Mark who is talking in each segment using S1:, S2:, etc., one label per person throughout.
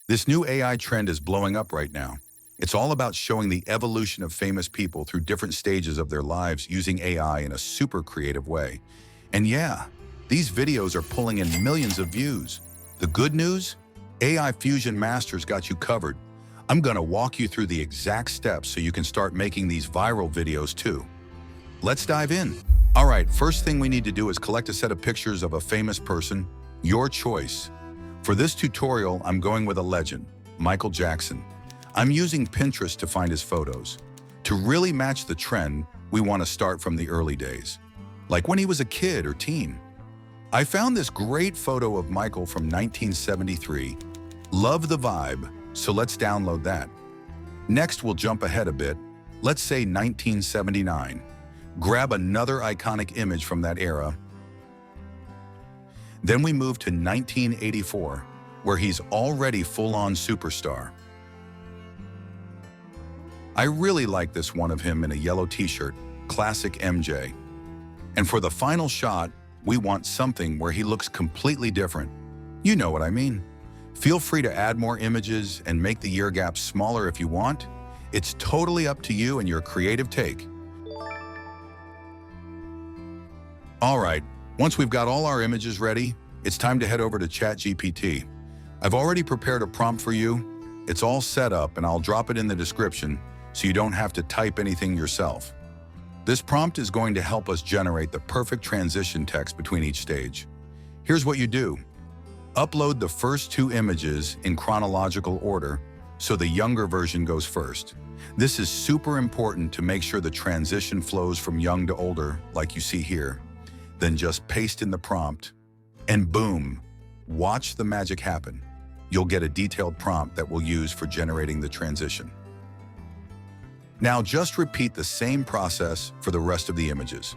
S1: This new AI trend is blowing up right now. It's all about showing the evolution of famous people through different stages of their lives using AI in a super creative way. And yeah, these videos are pulling in millions of views. The good news? AI Fusion Masters got you covered. I'm gonna walk you through the exact steps so you can start making these viral videos too. Let's dive in. All right, first thing we need to do is collect a set of pictures of a famous person, your choice. For this tutorial, I'm going with a legend, Michael Jackson. I'm using Pinterest to find his photos. To really match the trend, we want to start from the early days, like when he was a kid or teen. I found this great photo of Michael from 1973. Love the vibe, so let's download that. Next, we'll jump ahead a bit. Let's say 1979. Grab another iconic image from that era. Then we move to 1984, where he's already full-on superstar. I really like this one of him in a yellow t-shirt, classic MJ. And for the final shot, we want something where he looks completely different. You know what I mean. Feel free to add more images and make the year gaps smaller if you want. It's totally up to you and your creative take. All right, once we've got all our images ready, it's time to head over to ChatGPT. I've already prepared a prompt for you. It's all set up and I'll drop it in the description so you don't have to type anything yourself. This prompt is going to help us generate the perfect transition text between each stage. Here's what you do. Upload the first two images in chronological order, so the younger version goes first. This is super important to make sure the transition flows from young to older, like you see here. Then just paste in the prompt, and boom, watch the magic happen. You'll get a detailed prompt that we'll use for generating the transition. Now just repeat the same process for the rest of the images.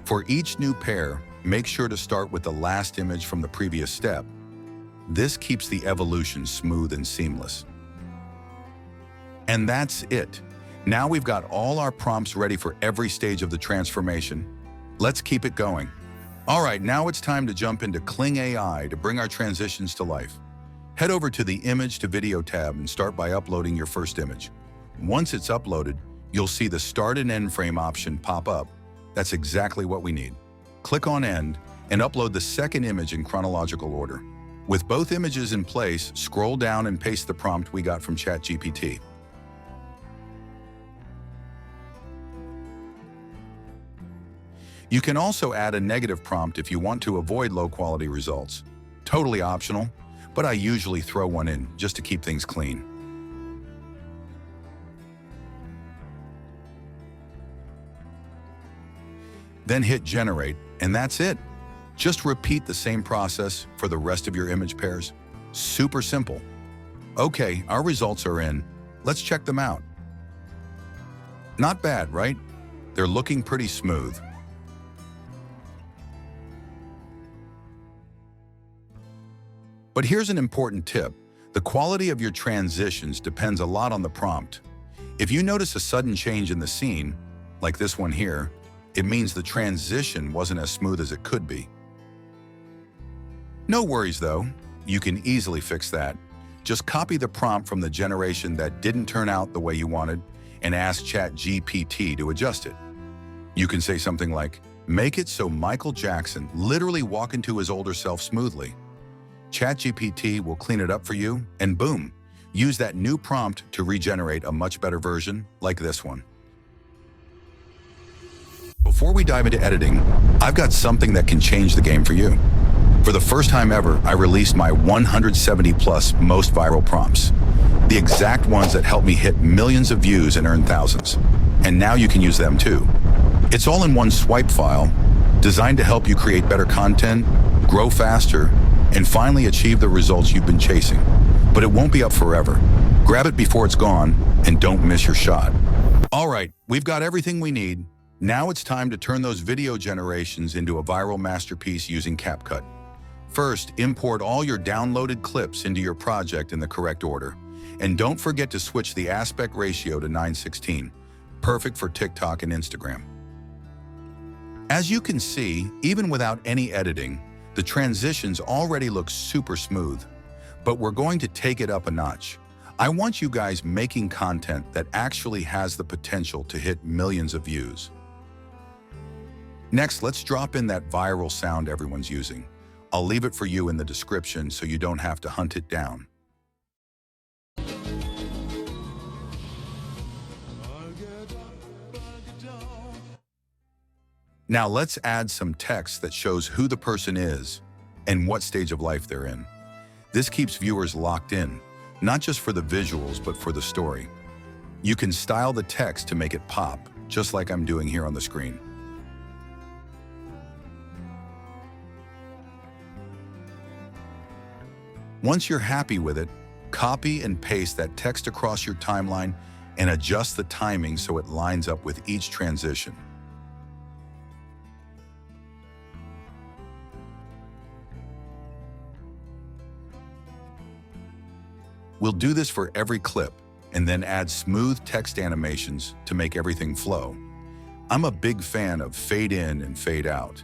S1: For each new pair, make sure to start with the last image from the previous step. This keeps the evolution smooth and seamless. And that's it. Now we've got all our prompts ready for every stage of the transformation. Let's keep it going. All right, now it's time to jump into Kling AI to bring our transitions to life. Head over to the Image to Video tab and start by uploading your first image. Once it's uploaded, you'll see the Start and End Frame option pop up. That's exactly what we need. Click on End and upload the second image in chronological order. With both images in place, scroll down and paste the prompt we got from ChatGPT. You can also add a negative prompt if you want to avoid low-quality results. Totally optional, but I usually throw one in just to keep things clean. Then hit Generate, and that's it. Just repeat the same process for the rest of your image pairs. Super simple. Okay, our results are in. Let's check them out. Not bad, right? They're looking pretty smooth. But here's an important tip. The quality of your transitions depends a lot on the prompt. If you notice a sudden change in the scene, like this one here, it means the transition wasn't as smooth as it could be. No worries though, you can easily fix that. Just copy the prompt from the generation that didn't turn out the way you wanted and ask ChatGPT to adjust it. You can say something like, make it so Michael Jackson literally walk into his older self smoothly. ChatGPT will clean it up for you, and boom, use that new prompt to regenerate a much better version like this one. Before we dive into editing, I've got something that can change the game for you. For the first time ever, I released my 170 plus most viral prompts, the exact ones that helped me hit millions of views and earn thousands. And now you can use them too. It's all in one swipe file, designed to help you create better content, grow faster, and finally achieve the results you've been chasing. But it won't be up forever. Grab it before it's gone, and don't miss your shot. All right, we've got everything we need. Now it's time to turn those video generations into a viral masterpiece using CapCut. First, import all your downloaded clips into your project in the correct order. And don't forget to switch the aspect ratio to 9:16, perfect for TikTok and Instagram. As you can see, even without any editing, the transitions already look super smooth. but we're going to take it up a notch. I want you guys making content that actually has the potential to hit millions of views. Next, let's drop in that viral sound everyone's using. I'll leave it for you in the description so you don't have to hunt it down. Now let's add some text that shows who the person is and what stage of life they're in. This keeps viewers locked in, not just for the visuals, but for the story. You can style the text to make it pop, just like I'm doing here on the screen. Once you're happy with it, copy and paste that text across your timeline and adjust the timing so it lines up with each transition. We'll do this for every clip and then add smooth text animations to make everything flow. I'm a big fan of fade in and fade out.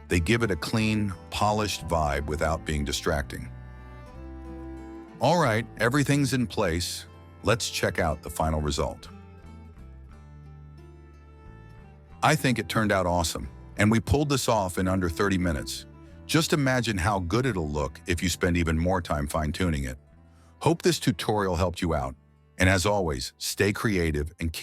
S1: They give it a clean, polished vibe without being distracting. All right, everything's in place. Let's check out the final result. I think it turned out awesome, and we pulled this off in under 30 minutes. Just imagine how good it'll look if you spend even more time fine-tuning it. Hope this tutorial helped you out, and as always, stay creative and keep